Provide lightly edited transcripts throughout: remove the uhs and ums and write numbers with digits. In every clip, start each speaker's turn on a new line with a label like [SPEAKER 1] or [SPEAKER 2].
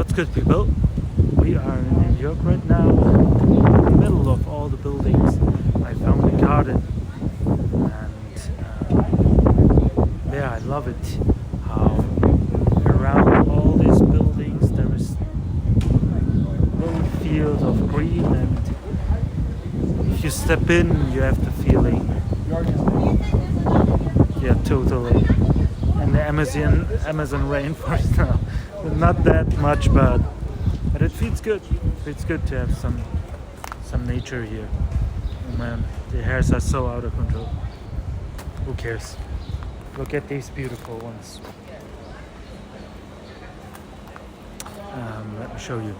[SPEAKER 1] What's good, people? We are in New York right now, in the middle of all the buildings. I found a garden, and yeah, I love it. How around all these buildings there is little fields of green, and if you step in, you have the feeling. Yeah, totally. And the Amazon rainforest now. Not that much, but it feels good. It feels good to have some nature here. Oh man, the hairs are so out of control. Who cares? Look at these beautiful ones. Let me show you.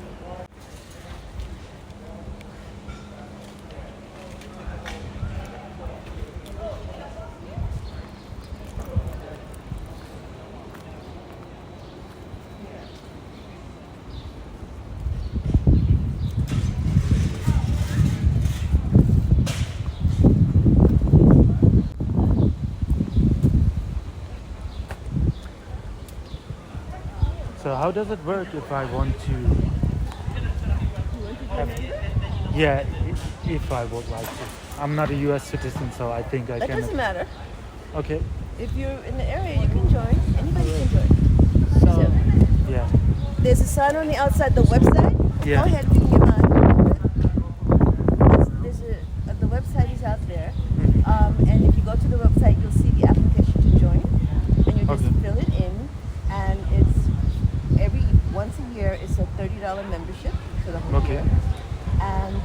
[SPEAKER 1] So how does it work if I want to have, yeah, if I would like to. I'm not a US citizen, so I think I
[SPEAKER 2] That
[SPEAKER 1] can.
[SPEAKER 2] doesn't matter.
[SPEAKER 1] Okay.
[SPEAKER 2] If you're in the area, you can join. Anybody can join.
[SPEAKER 1] So, yeah.
[SPEAKER 2] There's a sign on the outside, the website.
[SPEAKER 1] Yeah.
[SPEAKER 2] Go ahead, you can get mine. The website is out there. And if you go to the website, you'll see the application to join. And you just fill it in. And it's once a year, it's a $30 membership for the whole year. And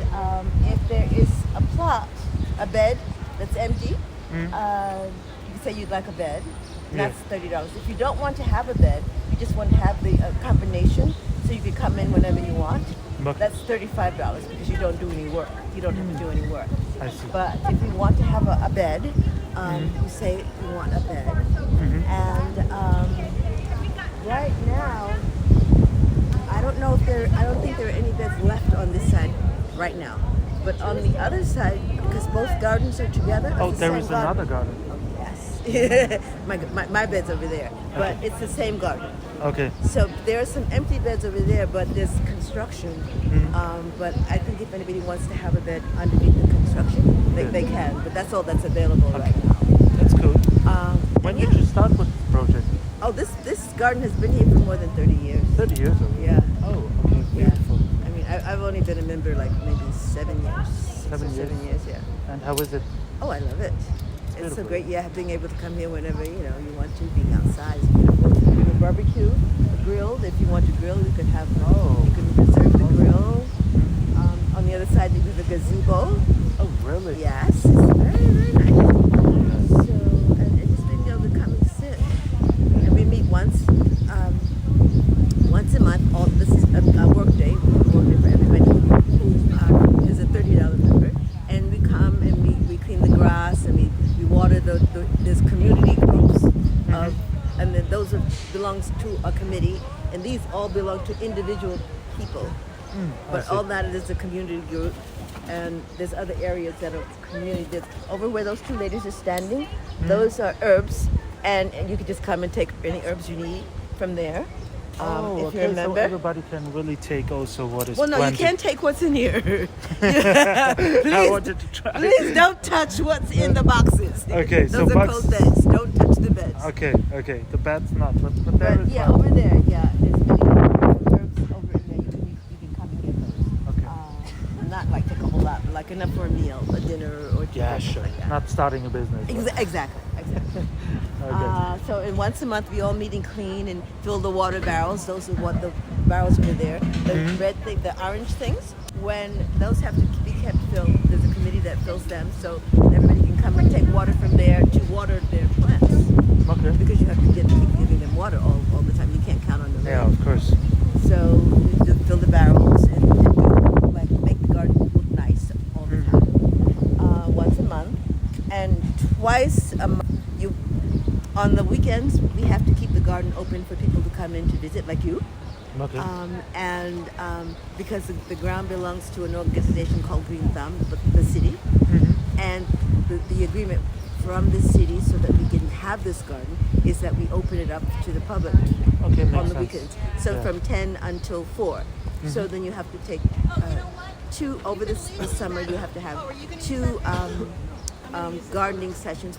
[SPEAKER 2] if there is a plot, a bed that's empty, you can say you'd like a bed, and that's $30. If you don't want to have a bed, you just want to have the combination, so you can come in whenever you want, that's $35 because you don't do any work. You don't have to do any work.
[SPEAKER 1] I see.
[SPEAKER 2] But if you want to have a bed, you say you want a bed. And right now, I don't think there are any beds left on this side right now. But on the other side, because both gardens are together.
[SPEAKER 1] Oh, there is another garden.
[SPEAKER 2] Oh, yes. my bed's over there. But it's the same garden.
[SPEAKER 1] Okay.
[SPEAKER 2] So there are some empty beds over there, but there's construction. But I think if anybody wants to have a bed underneath the construction, they can. But that's all that's available right now.
[SPEAKER 1] That's cool. When did you start with this project?
[SPEAKER 2] Oh, this garden has been here for more than 30 years.
[SPEAKER 1] 30 years already?
[SPEAKER 2] Yeah.
[SPEAKER 1] Oh, okay. Beautiful.
[SPEAKER 2] Yeah. I mean, I've only been a member like maybe 7 years.
[SPEAKER 1] 7 years?
[SPEAKER 2] 7 years, yeah.
[SPEAKER 1] And how is it?
[SPEAKER 2] Oh, I love it. It's
[SPEAKER 1] Beautiful.
[SPEAKER 2] so great, being able to come here whenever, you want to, being outside is beautiful. We have a barbecue, grilled. If you want to grill, you can have, you can reserve the grill. On the other side, we have a gazebo.
[SPEAKER 1] Oh, really?
[SPEAKER 2] Yes, it's very, very nice. So, and just being able to come and sit. And we meet once a month. This is a work day for everybody who is a $30 member. And we come and we clean the grass and we water there's community groups and then those belongs to a committee, and these all belong to individual people. But all that is a community group, and there's other areas that are community. There's over where those two ladies are standing, those are herbs, and you can just come and take any herbs you need from there. If you're a member.
[SPEAKER 1] So everybody can really take also what is
[SPEAKER 2] planted. You can't take what's in here. Please,
[SPEAKER 1] I wanted to try.
[SPEAKER 2] Please don't touch what's in the boxes.
[SPEAKER 1] Okay,
[SPEAKER 2] those are called beds. Don't touch the beds.
[SPEAKER 1] Okay. The beds not, but there is one.
[SPEAKER 2] Over there, there's many herbs over there. You can come and get those.
[SPEAKER 1] Okay.
[SPEAKER 2] Not like take a whole lot, like enough for a meal, a dinner, or two.
[SPEAKER 1] Yeah, sure.
[SPEAKER 2] Like that.
[SPEAKER 1] Not starting a business.
[SPEAKER 2] Exactly.
[SPEAKER 1] Okay.
[SPEAKER 2] So once a month we all meet and clean and fill the water barrels. Those are what the barrels over there. The red thing, the orange things. When those have to be kept filled, there's a committee that fills them, so everybody can come and take water from there to water their plants.
[SPEAKER 1] Okay.
[SPEAKER 2] Because you have to keep giving them water all the time. You can't count on them.
[SPEAKER 1] Yeah, of course.
[SPEAKER 2] So we do fill the barrels and make the garden look nice all the time. Once a month, and twice a month. On the weekends, we have to keep the garden open for people to come in to visit, like you.
[SPEAKER 1] Okay.
[SPEAKER 2] Because the ground belongs to an organization called Green Thumb, the city, and the agreement from the city so that we can have this garden is that we open it up to the public
[SPEAKER 1] Okay,
[SPEAKER 2] on
[SPEAKER 1] makes
[SPEAKER 2] the
[SPEAKER 1] sense.
[SPEAKER 2] weekends. So
[SPEAKER 1] Yeah.
[SPEAKER 2] from 10 until 4. So then you have to take two, over the summer, you have to have two gardening sessions,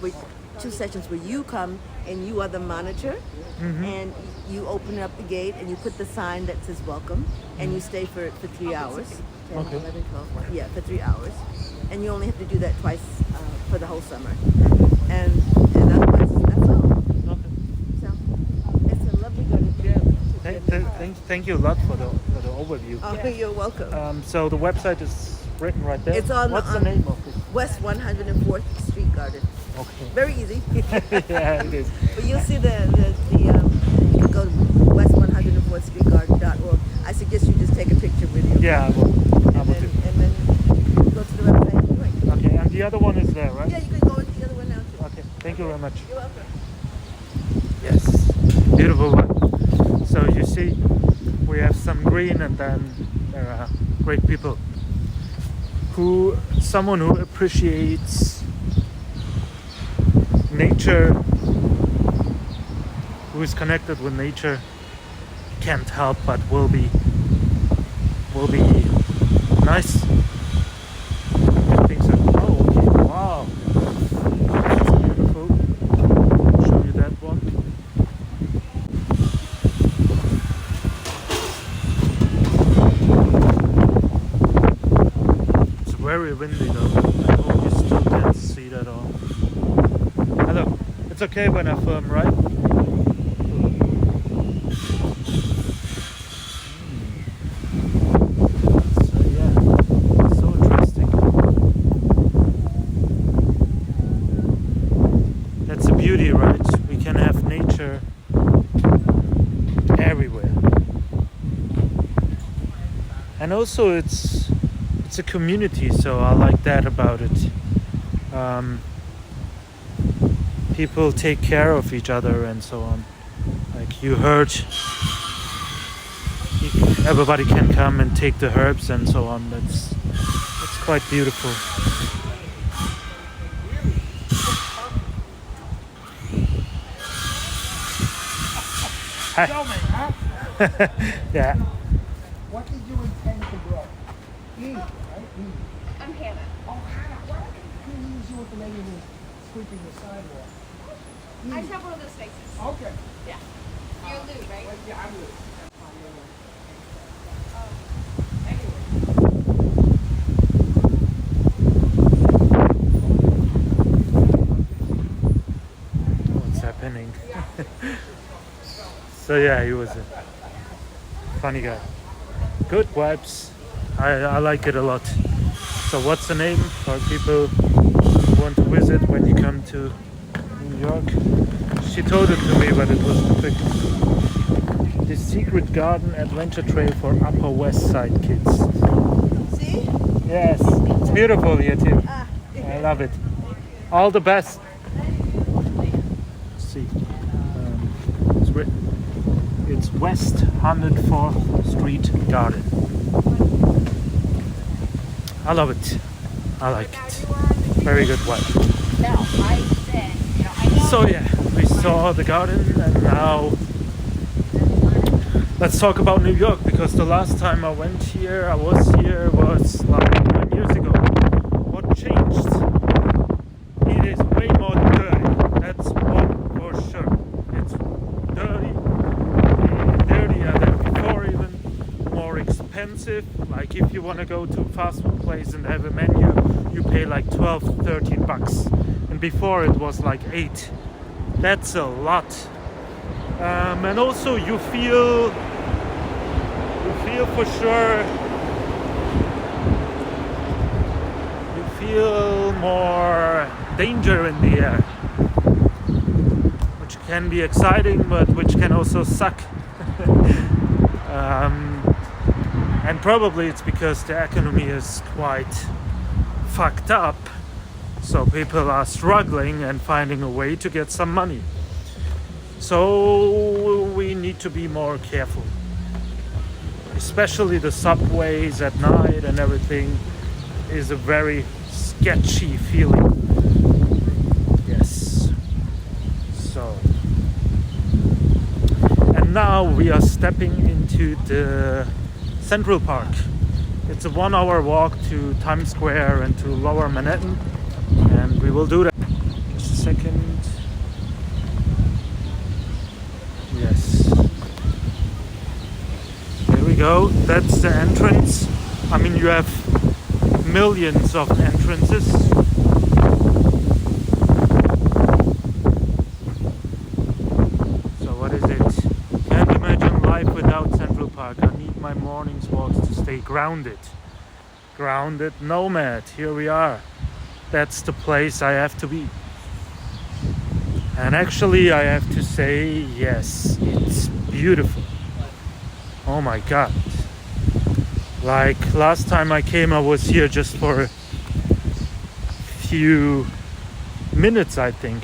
[SPEAKER 2] two sessions where you come and you are the monitor and you open up the gate and you put the sign that says welcome and you stay for 3 hours. 10,
[SPEAKER 1] Okay.
[SPEAKER 2] 11, 12, 1, yeah, for 3 hours. And you only have to do that twice for the whole summer. And that's all.
[SPEAKER 1] Okay.
[SPEAKER 2] So it's a lovely garden.
[SPEAKER 1] Thank you a lot for the overview.
[SPEAKER 2] Oh, you're welcome.
[SPEAKER 1] So the website is written right there.
[SPEAKER 2] It's on
[SPEAKER 1] What's the name of it?
[SPEAKER 2] West 104th Street Garden.
[SPEAKER 1] Okay.
[SPEAKER 2] Very easy.
[SPEAKER 1] Yeah, it is.
[SPEAKER 2] But you'll see you can go to west104thstreetgarden.org. I suggest you just take a picture with you.
[SPEAKER 1] Yeah, I will do.
[SPEAKER 2] And then go to the website and join.
[SPEAKER 1] Okay, and the other one is there, right?
[SPEAKER 2] Yeah, you can go into the other one now too.
[SPEAKER 1] Okay, thank you very much.
[SPEAKER 2] You're welcome.
[SPEAKER 1] Yes, beautiful one. So you see, we have some green, and then there are great people. Someone who appreciates nature, who is connected with nature, can't help but will be nice. I think so. Oh, okay. Wow, that's beautiful. I'll show you that one. It's very windy though. I hope you still can't see that all. Hello. It's okay when I film, right? So yeah, so interesting. That's the beauty, right? We can have nature everywhere. And also it's a community, so I like that about it. People take care of each other and so on. Like you heard, everybody can come and take the herbs and so on. That's quite beautiful. Hi.
[SPEAKER 3] Show me, huh?
[SPEAKER 1] Yeah.
[SPEAKER 3] What did you intend to grow? Eve, right? Eve.
[SPEAKER 4] I'm Hannah.
[SPEAKER 3] Oh, Hannah, why don't you use you with the lady who's sweeping the sidewalk?
[SPEAKER 4] I just have one of those faces.
[SPEAKER 3] Okay.
[SPEAKER 4] Yeah. You're Lou, right?
[SPEAKER 3] Well, yeah, I'm Lou. That's fine, you're Lou.
[SPEAKER 1] What's happening? So yeah, he was a funny guy. Good vibes. I like it a lot. So what's the name for people who want to visit when you come to New York? She told it to me, but it wasn't quick. The Secret Garden Adventure Trail for Upper West Side kids.
[SPEAKER 2] See?
[SPEAKER 1] Yes, it's beautiful here too.
[SPEAKER 2] Ah,
[SPEAKER 1] I love it. All the best. Let's see. It's written. It's West 104th Street Garden. I love it. I like it. Very good one.
[SPEAKER 4] No, I said, I know.
[SPEAKER 1] So yeah, we saw the garden, and now let's talk about New York, because the last time I was here was like 9 years ago. What changed? It is way more dirty. That's one for sure. It's dirty, dirtier than before, even more expensive. Like if you want to go to a fast food place and have a menu, you pay like 12, 13 bucks. And before it was like 8. That's a lot. And also you feel for sure, you feel more danger in the air, which can be exciting, but which can also suck. And probably it's because the economy is quite fucked up, so people are struggling and finding a way to get some money. So we need to be more careful, especially the subways at night and everything is a very sketchy feeling. Yes. now we are stepping into the Central Park. It's a 1-hour walk to Times Square and to Lower Manhattan, and we will do that. Just a second. Yes. There we go. That's the entrance. I mean, you have millions of entrances. So what is it? Can't imagine life without Central Park. I need my morning's walks to stay grounded. Grounded nomad. Here we are. That's the place I have to be. And actually I have to say, yes, it's beautiful. Oh my god. Like last time I came, I was here just for a few minutes, I think.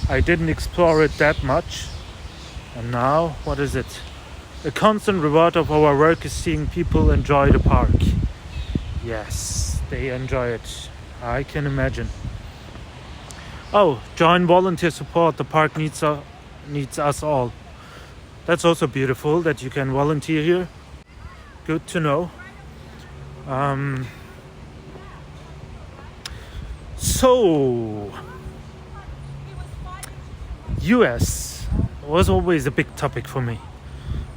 [SPEAKER 1] I didn't explore it that much. And now, what is it? A constant reward of our work is seeing people enjoy the park. Yes, they enjoy it. I can imagine. Oh, join volunteer support. The park needs us all. That's also beautiful that you can volunteer here. Good to know. So, US was always a big topic for me.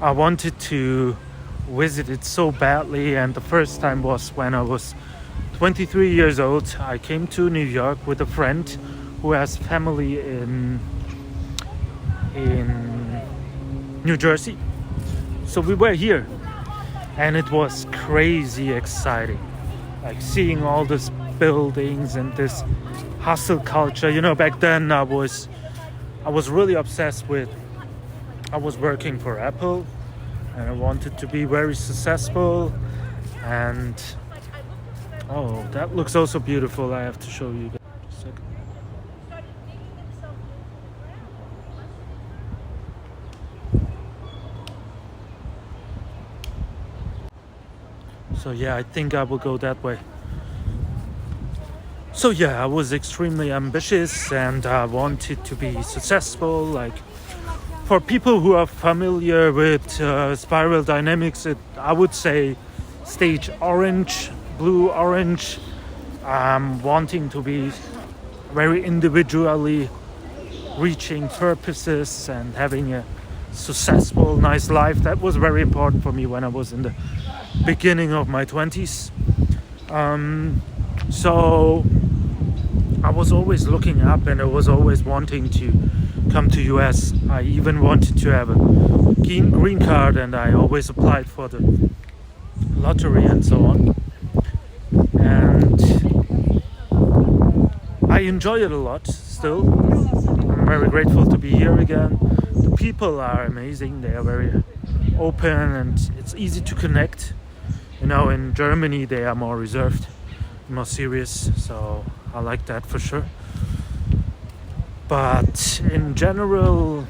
[SPEAKER 1] I wanted to visit it so badly, and the first time was when I was 23 years old. I came to New York with a friend who has family in New Jersey. So we were here, and it was crazy exciting. Like seeing all these buildings and this hustle culture. You know, back then I was really obsessed with. I was working for Apple, and I wanted to be very successful. And oh, that looks also beautiful. I have to show you guys. Just a second. So yeah, I think I will go that way. So yeah, I was extremely ambitious and I wanted to be successful. Like for people who are familiar with spiral dynamics, I would say stage orange, blue, orange. Wanting to be very individually reaching purposes and having a successful, nice life. That was very important for me when I was in the beginning of my 20s. So I was always looking up and I was always wanting to come to US. I even wanted to have a green card, and I always applied for the lottery and so on. And I enjoy it a lot still. I'm very grateful to be here again. The people are amazing. They are very open and it's easy to connect. You know, in Germany they are more reserved, more serious, so I like that for sure. But in general,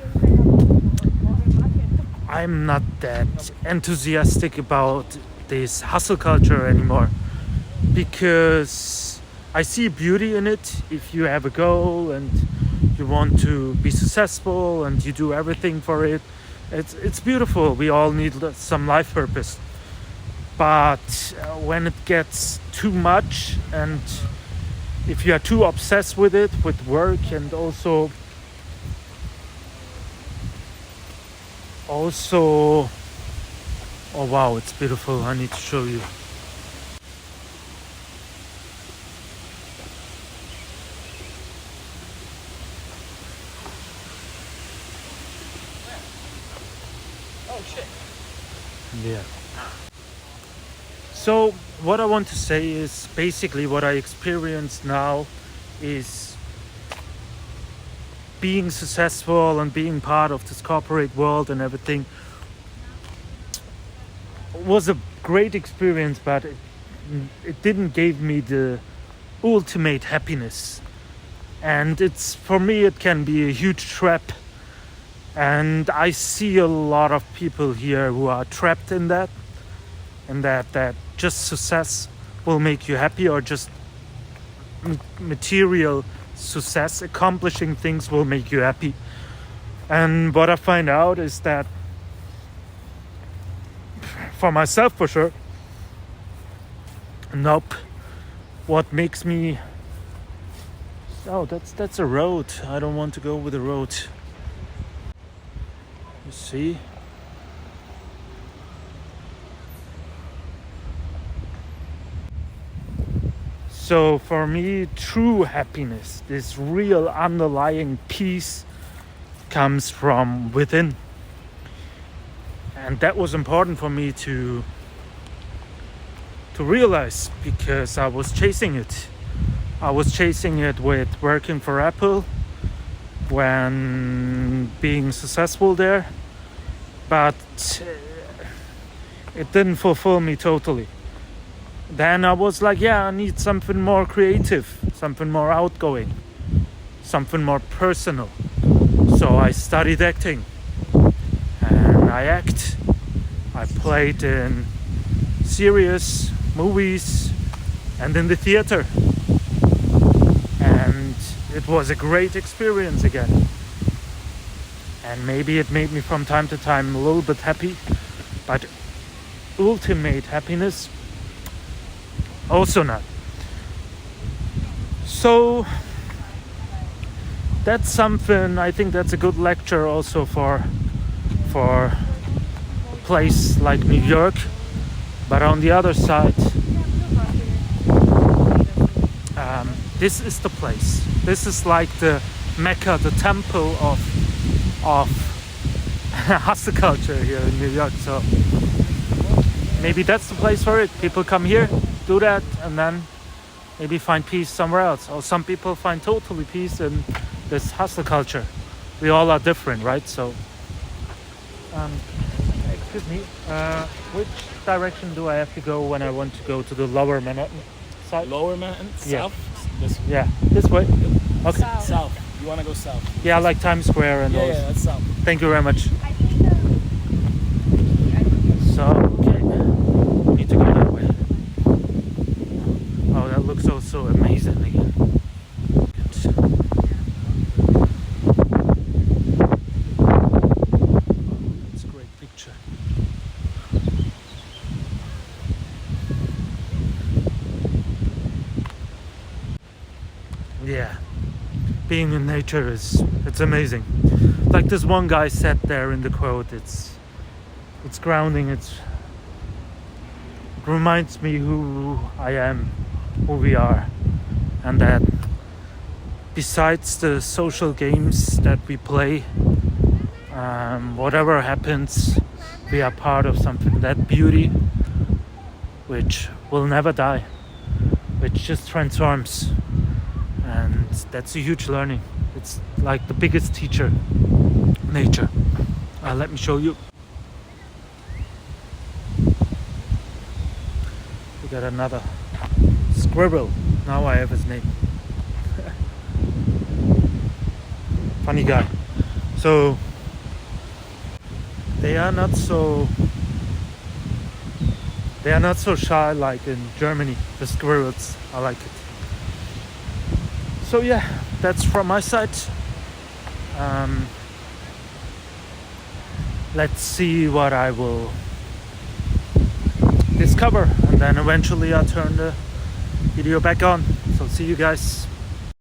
[SPEAKER 1] I'm not that enthusiastic about this hustle culture anymore, because I see beauty in it. If you have a goal and you want to be successful and you do everything for it, it's beautiful. We all need some life purpose. But when it gets too much, and if you are too obsessed with it, with work, and also oh wow, it's beautiful. I need to show you.
[SPEAKER 3] Oh shit.
[SPEAKER 1] Yeah. So what I want to say is basically what I experience now is being successful and being part of this corporate world and everything was a great experience, but it didn't give me the ultimate happiness. And it's, for me, it can be a huge trap. And I see a lot of people here who are trapped in that, and that just success will make you happy, or just material success, accomplishing things will make you happy. And what I find out is that for myself for sure. Nope. What makes me... Oh, that's a road. I don't want to go with the road. You see? So for me, true happiness, this real underlying peace, comes from within. And that was important for me to realize, because I was chasing it. I was chasing it with working for Apple, when being successful there, but it didn't fulfill me totally. Then I was like, yeah, I need something more creative, something more outgoing, something more personal. So I studied acting, and I act. I played in serious movies and in the theater. And it was a great experience again. And maybe it made me from time to time a little bit happy, but ultimate happiness, also not. So that's something, I think that's a good lecture also for a place like New York. But on the other side, this is the place. This is like the Mecca, the temple of hustle culture here in New York. So maybe that's the place for it. People come here, do that, and then maybe find peace somewhere else. Or some people find totally peace in this hustle culture. We all are different, right? So, excuse me, which direction do I have to go when I want to go to the Lower Manhattan side?
[SPEAKER 5] Lower Manhattan?
[SPEAKER 1] Yeah.
[SPEAKER 5] South? This way.
[SPEAKER 1] Yeah, this way. Okay.
[SPEAKER 5] South. You want to go south?
[SPEAKER 1] Yeah, like Times Square and those.
[SPEAKER 5] Yeah, that's south.
[SPEAKER 1] Thank you very much.
[SPEAKER 4] I think
[SPEAKER 1] So, okay, we need to go that way. Oh, that looks so amazing again. It's a great picture. Yeah, being in nature it's amazing. Like this one guy said there in the quote, it's grounding. It reminds me who I am, who we are, and that besides the social games that we play, whatever happens, we are part of something, that beauty which will never die, which just transforms. And that's a huge learning. It's like the biggest teacher, nature. Let me show you. We got another squirrel. Now I have his name. Funny guy. So they are not so shy like in Germany, the squirrels. I like it. So yeah, that's from my side. Let's see what I will discover, and then eventually I'll turn the video back on. So see you guys.